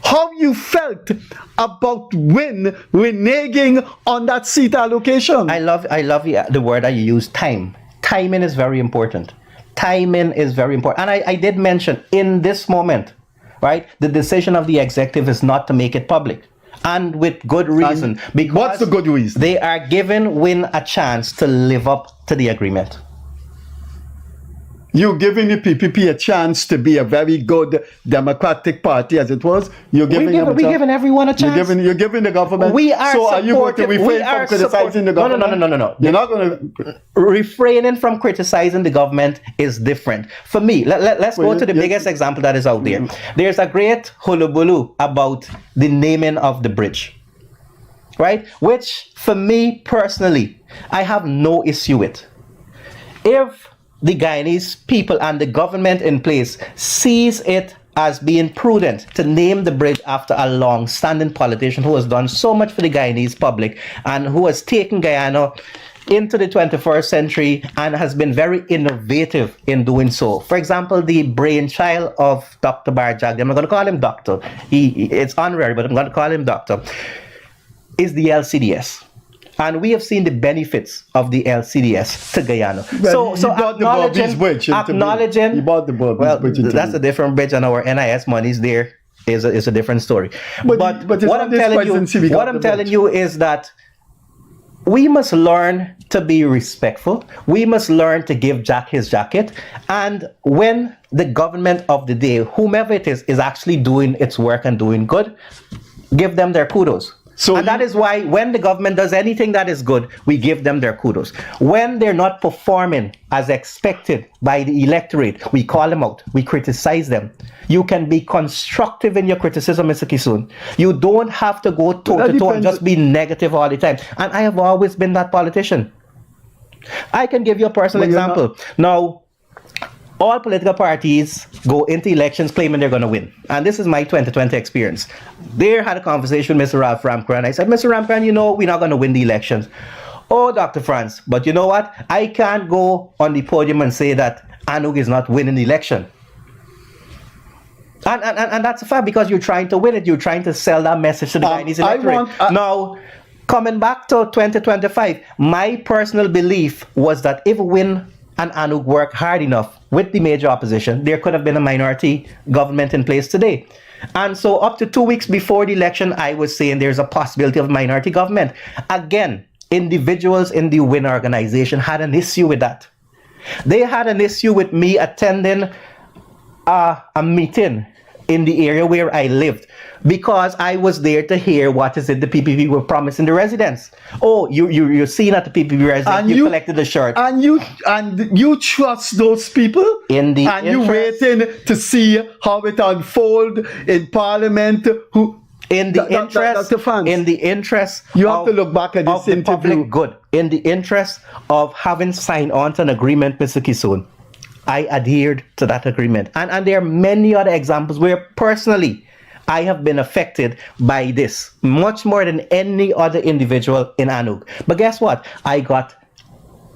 how you felt about WIN reneging on that seat allocation. I love the word that you use, time. Timing is very important. Timing is very important. And I did mention in this moment, right, the decision of the executive is not to make it public. And with good reason. Because what's the good reason? They are giving WIN a chance to live up to the agreement. You're giving the PPP a chance to be a very good democratic party as it was. We're giving everyone a chance. You're giving the government. We are so are you going to refrain from criticizing the government? No. You're not going to. Refraining from criticizing the government is different. For me, let's go to the biggest example that is out there. There's a great hullabaloo about the naming of the bridge, right? Which, for me personally, I have no issue with. If the Guyanese people and the government in place sees it as being prudent to name the bridge after a long-standing politician who has done so much for the Guyanese public and who has taken Guyana into the 21st century and has been very innovative in doing so. For example, the brainchild of Dr. Barjagdi, I'm not going to call him doctor, it's honorary, but I'm going to call him doctor, is the LCDS. And we have seen the benefits of the LCDS to Guyana. Well, so acknowledging, he bought the Bobby's bridge. That's a different bridge, and our NIS monies there is a different story. But what I'm telling you is that we must learn to be respectful. We must learn to give Jack his jacket. And when the government of the day, whomever it is actually doing its work and doing good, give them their kudos. And that is why when the government does anything that is good, we give them their kudos. When they're not performing as expected by the electorate, we call them out. We criticize them. You can be constructive in your criticism, Mr. Kissoon. You don't have to go toe-to-toe and just be negative all the time. And I have always been that politician. I can give you a personal example. Now, all political parties go into elections claiming they're going to win. And this is my 2020 experience. There had a conversation with Mr. Ralph Ramkran. I said, Mr. Ramkran, you know, we're not going to win the elections. Oh, Dr. Franz, but you know what? I can't go on the podium and say that ANUG is not winning the election. And that's a fact, because you're trying to win it. You're trying to sell that message to the Guyanese electorate. Now, coming back to 2025, my personal belief was that if WIN and ANUG work hard enough with the major opposition, there could have been a minority government in place today. And so up to 2 weeks before the election, I was saying there's a possibility of minority government. Again, individuals in the WIN organization had an issue with that. They had an issue with me attending a meeting in the area where I lived, because I was there to hear what is it the PPP were promising the residents. Oh, you're seeing at the PPP residents, and you collected the shirt. And you trust those people? In the and you waiting to see how it unfold in Parliament? In the interest, you have to look back at this interview. Public good, in the interest of having signed on to an agreement, Mr. Kissoon, I adhered to that agreement. And there are many other examples where personally I have been affected by this much more than any other individual in ANUG. But guess what? I got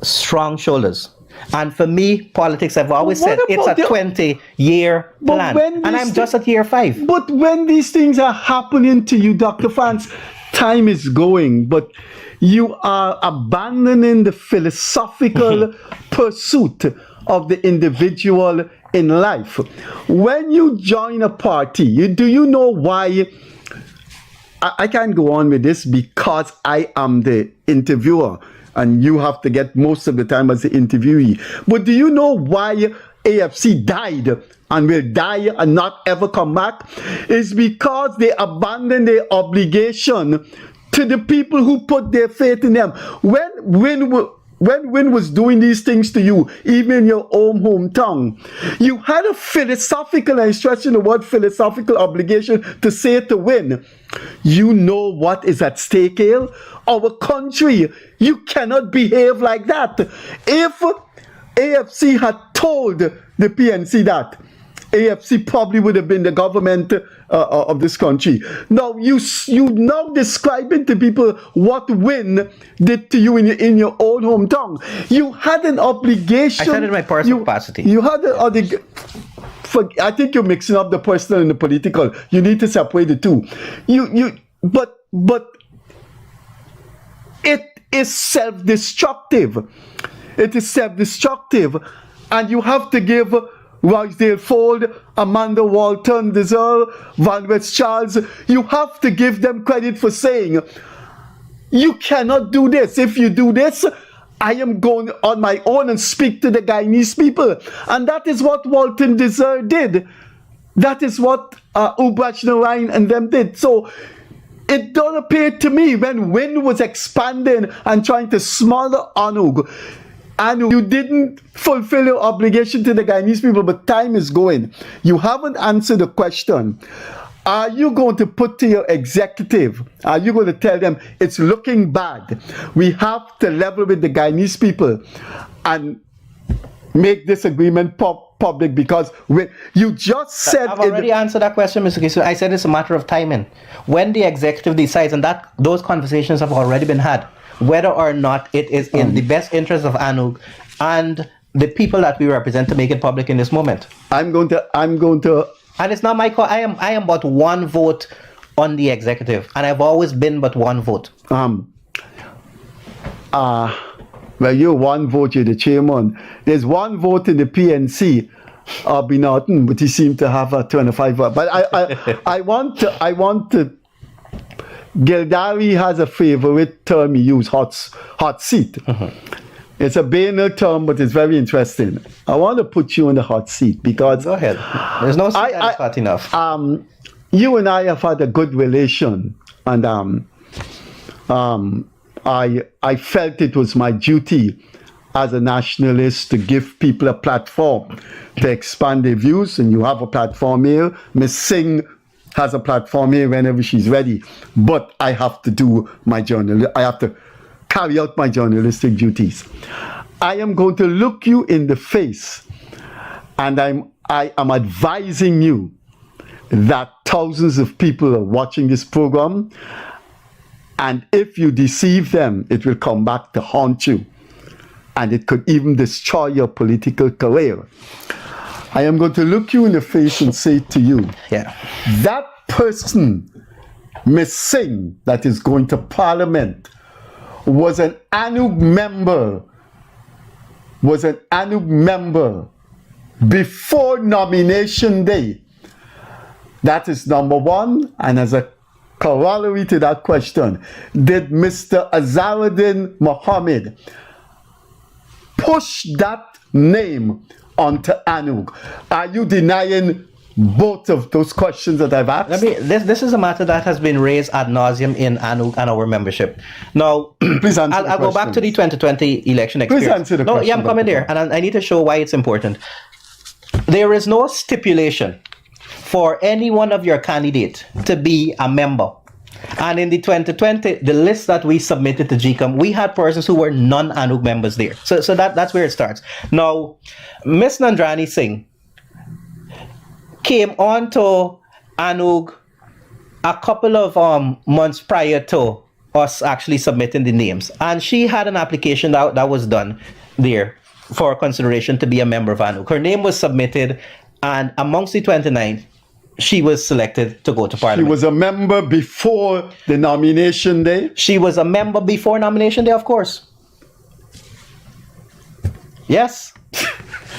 strong shoulders. And for me, politics, I've always said, it's a 20-year plan. And I'm just at year 5. But when these things are happening to you, Dr. France, time is going, but you are abandoning the philosophical pursuit of the individual in life. When you join a party, do you know why? I can't go on with this because I am the interviewer and you have to get most of the time as the interviewee. But do you know why AFC died and will die and not ever come back? It's because they abandoned their obligation to the people who put their faith in them. When Win was doing these things to you, even in your own hometown, you had a philosophical, I stress in the word philosophical obligation to say to Win, you know what is at stake here? Our country, you cannot behave like that. If AFC had told the PNC that, AFC probably would have been the government of this country. Now, you now describing to people what Win did to you in your own hometown. You had an obligation. I said it in my personal capacity. You had an I think you're mixing up the personal and the political. You need to separate the two. But it is self-destructive. It is self-destructive, and you have to give Rosedale Ford, Amanda Walton, Deserve, Van West Charles, you have to give them credit for saying, you cannot do this. If you do this, I am going on my own and speak to the Guyanese people. And that is what Walton Deserve did. That is what Ubrach Narayan and them did. So it don't appear to me when Win was expanding and trying to smother ANUG, and you didn't fulfill your obligation to the Guyanese people, but time is going. You haven't answered the question. Are you going to put to your executive, are you going to tell them it's looking bad? We have to level with the Guyanese people and make this agreement public, because you just said... I've already answered that question, Mr. Kissoon. I said it's a matter of timing. When the executive decides, and that those conversations have already been had, whether or not it is in the best interest of ANUG and the people that we represent to make it public in this moment. I'm going to and it's not my call. I am but one vote on the executive, and I've always been but one vote. Well, you're one vote, you're the chairman. There's one vote in the PNC, Binarton, but he seemed to have a 25 vote. But I want to Gildari has a favorite term he used, hot seat. It's a banal term, but it's very interesting. I want to put you in the hot seat because... Go ahead. There's no seat that's hot enough. You and I have had a good relation, and I felt it was my duty as a nationalist to give people a platform to expand their views, and you have a platform here. Ms. Singh has a platform here whenever she's ready, but I have to do my I have to carry out my journalistic duties. I am going to look you in the face, and I am advising you that thousands of people are watching this program, and if you deceive them, it will come back to haunt you, and it could even destroy your political career. I am going to look you in the face and say to you, that person, Ms. Singh, that is going to Parliament, was an ANUG member before nomination day. That is number one. And as a corollary to that question, did Mr. Azruddin Mohamed push that name onto ANUG? Are you denying both of those questions that I've asked? This is a matter that has been raised ad nauseum in ANUG and our membership. Now, please answer I'll go back to the 2020 election experience. Please answer the question. I'm coming there, and I need to show why it's important. There is no stipulation for any one of your candidates to be a member. And in the 2020, the list that we submitted to GCOM, we had persons who were non-ANUG members there. So that's where it starts. Now, Ms. Nandrani Singh came on to ANUG a couple of months prior to us actually submitting the names, and she had an application that was done there for consideration to be a member of ANUG. Her name was submitted, and amongst the 29, she was selected to go to She Parliament. was a member before the nomination day. She was a member before nomination day, of course. Yes.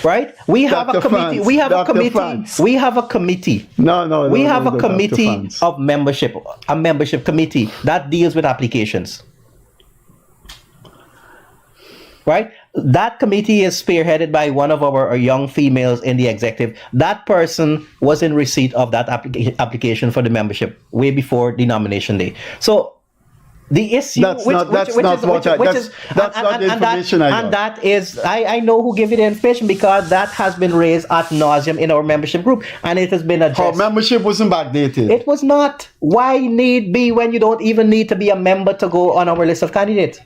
Right? We have Dr. a committee. France, We have Dr. a committee. France. We have a committee. No, We have a Dr. committee France. of membership, a membership committee that deals with applications. Right? That committee is spearheaded by one of our young females in the executive. That person was in receipt of that application for the membership way before the nomination day. So the issue, That's not the information I got. And that is, I know who gave you the information because that has been raised ad nauseum in our membership group, and it has been Her addressed. membership wasn't backdated. It was not. Why need be when you don't even need to be a member to go on our list of candidates?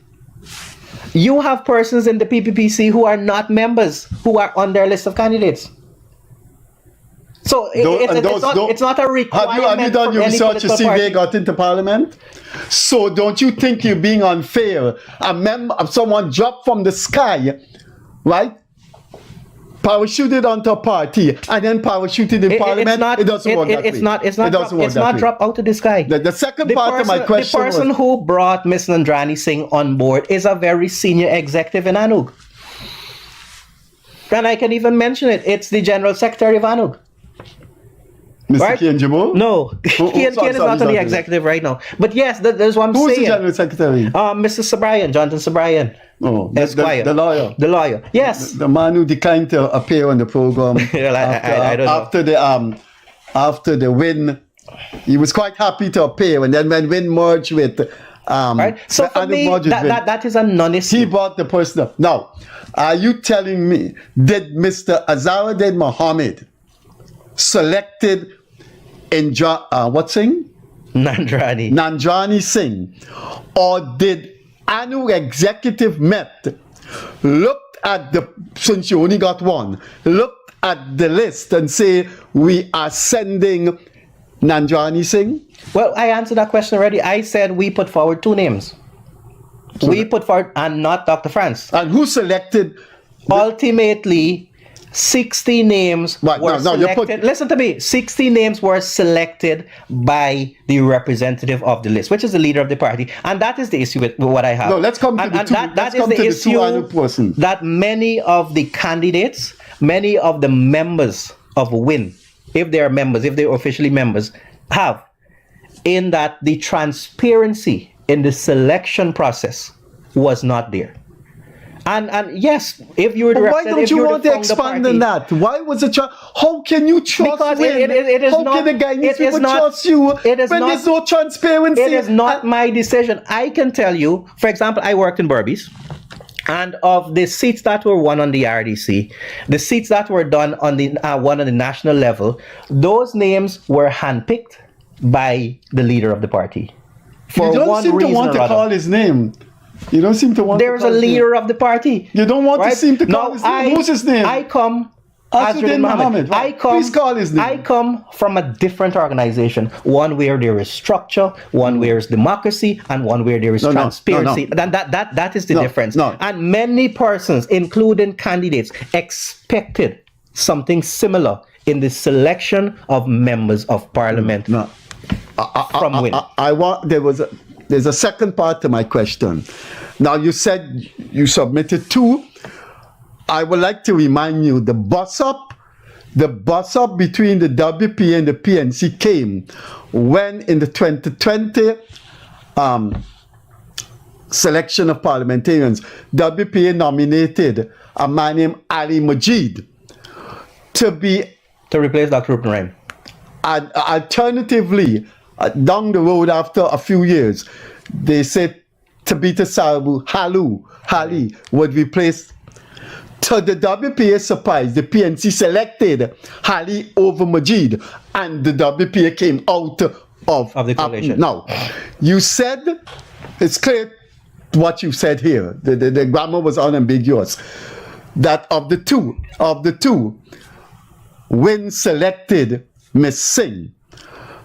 You have persons in the PPPC who are not members who are on their list of candidates. So it's not a requirement. Have you done from your any research to political see party. they got into Parliament? So don't you think you're being unfair? A member of someone dropped from the sky, right? Parachuted onto a party and then parachuted in Parliament. It doesn't work that way. It's not drop out of the sky. The second part of my question the person was, who brought Ms. Nandrani Singh on board is a very senior executive in ANUG. And I can even mention it. It's the General Secretary of ANUG. Mr. Right? Kian Jimo? No, Kian is not on the executive right now. But yes, that's what I'm Who's saying. the General Secretary? Mr. Sabrayan, Jonathan Sabrayan. Oh, Esquire. the lawyer. The lawyer. Yes. The man who declined to appear on the program Well, I don't know. after the win. He was quite happy to appear, and then when win merged with Right. So for me, that is a non-issue. he brought the person up. Now, are you telling me did Mr. Azruddin Mohamed selected what Singh? Nandrani Singh, or did ANUG executive met, looked at since you only got one, looked at the list and say we are sending Nandrani Singh? Well, I answered that question already. I said we put forward two names. We put forward, and not Dr. France. And who selected? Ultimately, 60 names were selected. Listen to me. 60 names were selected by the representative of the list, which is the leader of the party. And that is the issue with what I have. No, let's come to the two. That is the issue that many of the candidates, many of the members of WIN, if they are members, if they are officially members, have, in that the transparency in the selection process was not there. And yes, if you were the why don't you want to expand on that? Why was it? How can you trust? Because WIN? it is how not. Can the Guyanese It is people not. Trust you It is when not. There's no transparency. It is not my decision. I can tell you, for example, I worked in Berbice, and of the seats that were won on the RDC, the seats that were done on the won on the national level, those names were handpicked by the leader of the party. For you don't one seem to reason want or to other. call his name. You don't seem to want. There is a leader of the party. You don't want right? to seem to call No, his name. Who's his name? I come. Azruddin Mohamed. I come. Please call his name. I come from a different organization. One where there is structure, one where is democracy, and one where there is transparency. That is the difference. And many persons, including candidates, expected something similar in the selection of members of parliament from WIN. There's a second part to my question. Now, you said you submitted two. I would like to remind you the bus up between the WP and the PNC came when in the 2020 selection of parliamentarians, WPA nominated a man named Ali Majid to replace Dr. Rupin Rhyme. And alternatively, down the road after a few years, they said Tabitha Sarabu Hali would replace. To the WPA surprise, the PNC selected Hali over Majid, and the WPA came out of the coalition. Now, you said, it's clear what you said here, the grammar was unambiguous, that of the two, WIN selected Ms. Singh.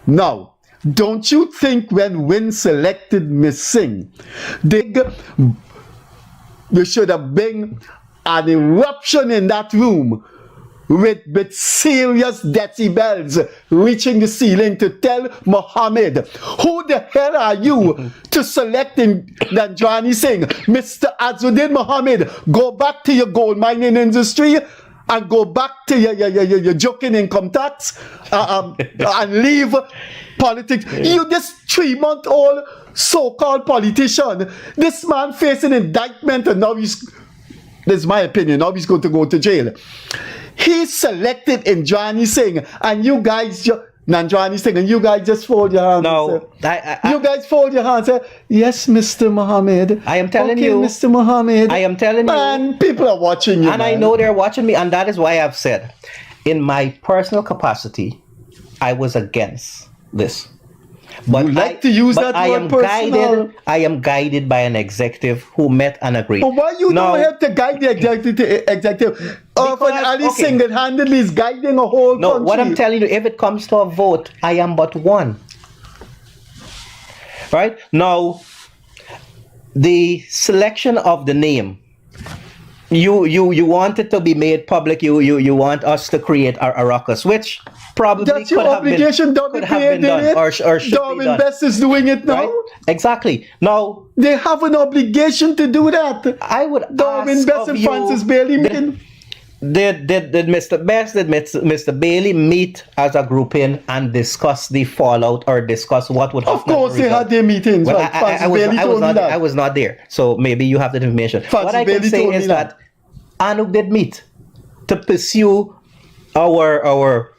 Now, don't you think when Win selected Miss Singh, they should have been an eruption in that room with serious decibels reaching the ceiling to tell Mohammed, who the hell are you to select in Nanjani Singh? Mr. Azruddin Mohamed, go back to your gold mining industry and go back to your joking income tax and leave politics. You, this 3-month-old so-called politician, this man facing indictment and now he's, this is my opinion, now he's going to go to jail. He's selected in Nanjani Singh, and you guys, Nanjani Singh, and you guys just fold your hands. No, you guys fold your hands. Yes, Mr. Mohammed. I am telling okay, you, Mr. Mohammed. I am telling you, and people are watching you, and man. I know they're watching me, and that is why I've said, in my personal capacity, I was against this. But you like to use that word personal. I am guided by an executive who met and agreed. But why you don't have to guide the executive? Often Ali single-handedly is guiding a whole country. No, what I'm telling you, if it comes to a vote, I am but one. Right? Now, the selection of the name, you want it to be made public, you want us to create a ruckus, which probably that's your obligation. could have been done or should be done. Investors doing it now. Right? Exactly. Now they have an obligation to do that. I would ask of you, Francis Bailey did Mr. Best, did Mr. Bailey meet as a grouping and discuss the fallout or discuss what would happen? Of course they had their meetings. Well, right? I was not there, so maybe you have that information. Francis what I can Bailey say is that ANUG did meet to pursue our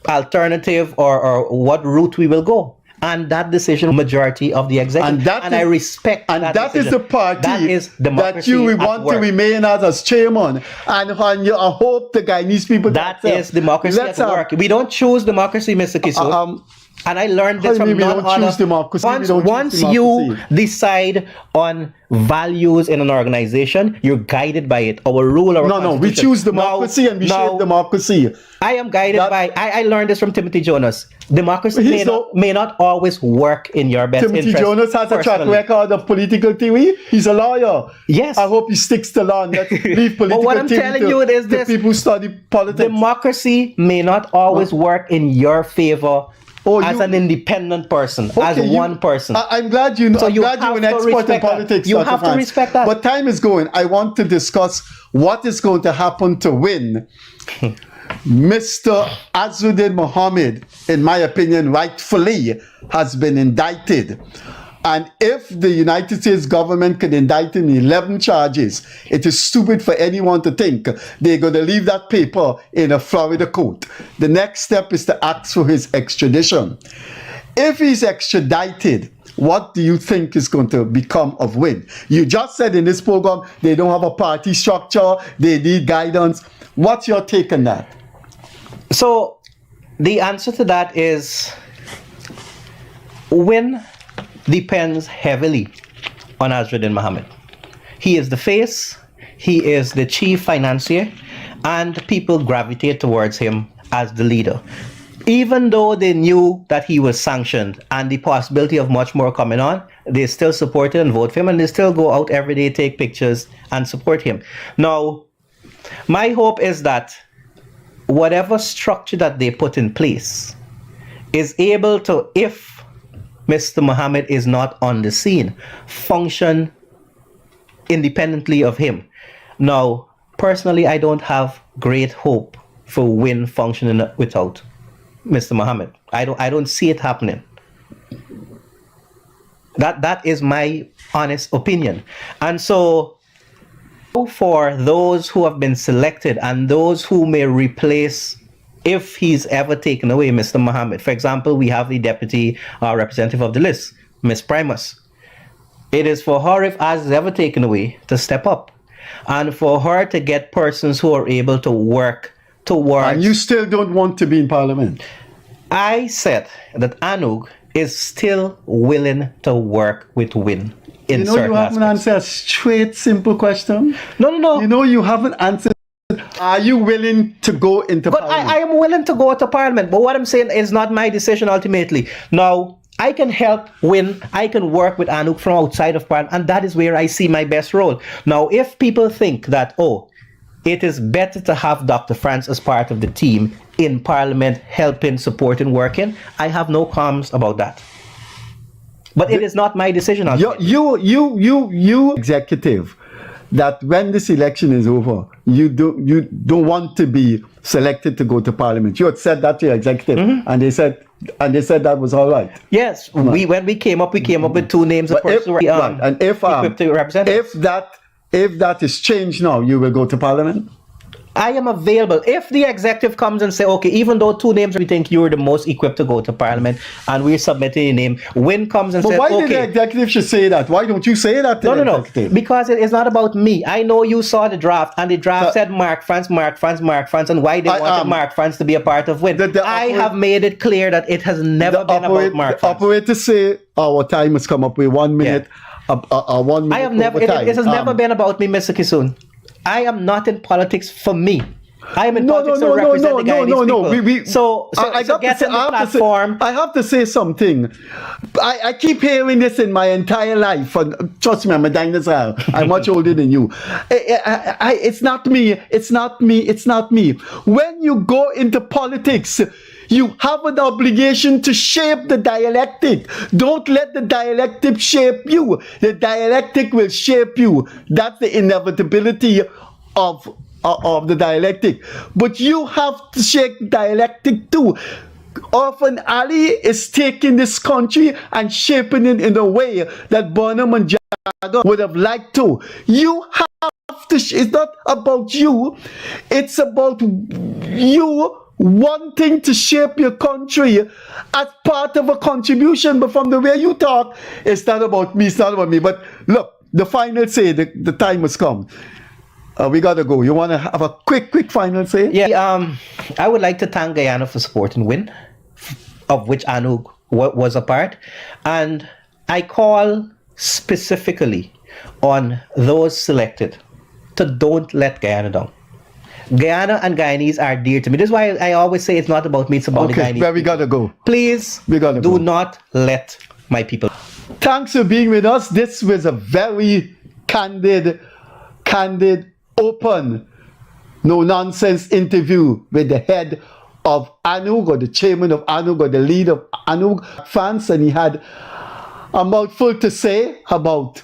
alternative or what route we will go. And that decision, majority of the executive, and I respect that. And that is the party that you want to remain as chairman. And I hope the Guyanese people. That is democracy at work. We don't choose democracy, Mr. Kissoon. And I learned this from none other. Once you decide on values in an organization, you're guided by it. Our rule, our No, we choose democracy and we shape democracy. I am guided by. I learned this from Timothy Jonas. Democracy may not always work in your best interest. Timothy Jonas has a track record of political theory. He's a lawyer. Yes. I hope he sticks to law and let's leave political but what I'm telling you is this: people who study politics. Democracy may not always work in your favor. As an independent person, as one person. I'm glad you know. I'm glad you're an expert in politics. You have to respect that. But time is going. I want to discuss what is going to happen to win. Mr. Azruddin Mohamed, in my opinion, rightfully has been indicted. And if the United States government could indict him 11 charges, it is stupid for anyone to think they're going to leave that paper in a Florida court. The next step is to ask for his extradition. If he's extradited, what do you think is going to become of Win? You just said in this program they don't have a party structure, they need guidance. What's your take on that? So the answer to that is Win depends heavily on Azruddin Mohamed. He is the face, he is the chief financier, and people gravitate towards him as the leader. Even though they knew that he was sanctioned and the possibility of much more coming on, they still support him and vote for him, and they still go out every day, take pictures, and support him. Now, my hope is that whatever structure that they put in place is able to, if Mr. Mohamed is not on the scene, function independently of him. Now, personally, I don't have great hope for Win functioning without Mr. Mohamed. I don't see it happening. That is my honest opinion. And so, for those who have been selected and those who may replace, if he's ever taken away, Mr. Mohamed. For example, we have the deputy representative of the list, Ms. Primus. It is for her, if Az is ever taken away, to step up. And for her to get persons who are able to work towards... And you still don't want to be in parliament? I said that ANUG is still willing to work with Win in certain aspects. You haven't answered a straight, simple question? No. You know you haven't answered. Are you willing to go into parliament? I am willing to go to parliament, but what I'm saying is not my decision ultimately. Now, I can help win. I can work with ANUG from outside of Parliament, and that is where I see my best role. Now, if people think that, oh, it is better to have Dr. France as part of the team in Parliament, helping, supporting, working, I have no qualms about that. But it is not my decision. You executive, that when this election is over, you don't want to be selected to go to Parliament. You had said that to your executive, and they said that was all right. Yes, when we came up with two names of persons equipped to represent. If that is changed now, you will go to Parliament? I am available. If the executive comes and say, okay, even though two names, we think you're the most equipped to go to Parliament, and we're submitting a name, Win comes and says, why okay. did the executive should say that? Why don't you say that to the executive? Because it is not about me. I know you saw the draft, and the draft said Mark France, and why they wanted Mark France to be a part of Win. I have made it clear that it has never been about Mark France. The operator say, our time has come up with 1 minute. Yeah. 1 minute. I have never. It has never been about me, Mr. Kissoon. I am not in politics for me. I am in politics to represent the Guyanese people. So get on the platform. I have to say something. I keep hearing this in my entire life. And trust me, I'm a dinosaur. I'm much older than you. It's not me. It's not me. It's not me. When you go into politics, you have an obligation to shape the dialectic. Don't let the dialectic shape you. The dialectic will shape you. That's the inevitability of the dialectic. But you have to shape dialectic too. Often Ali is taking this country and shaping it in a way that Bonham and Jagger would have liked to. You have to, it's not about you. It's about you wanting to shape your country as part of a contribution. But from the way you talk, it's not about me, it's not about me. But look, the final say, the time has come. We gotta go. You want to have a quick final say? Yeah, I would like to thank Guyana for supporting Win, of which ANUG was a part. And I call specifically on those selected to don't let Guyana down. Guyana and Guyanese are dear to me. This is why I always say it's not about me, it's about the Guyanese. Where we gotta go. Please do not let my people. Thanks for being with us. This was a very candid, open, no nonsense interview with the head of ANUG, or the chairman of ANUG, or the leader of ANUG France, and he had a mouthful to say about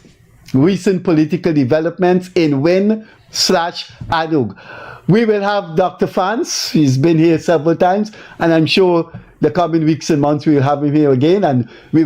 recent political developments in Win/ANUG. We will have Dr. France. He's been here several times, and I'm sure the coming weeks and months we will have him here again, and we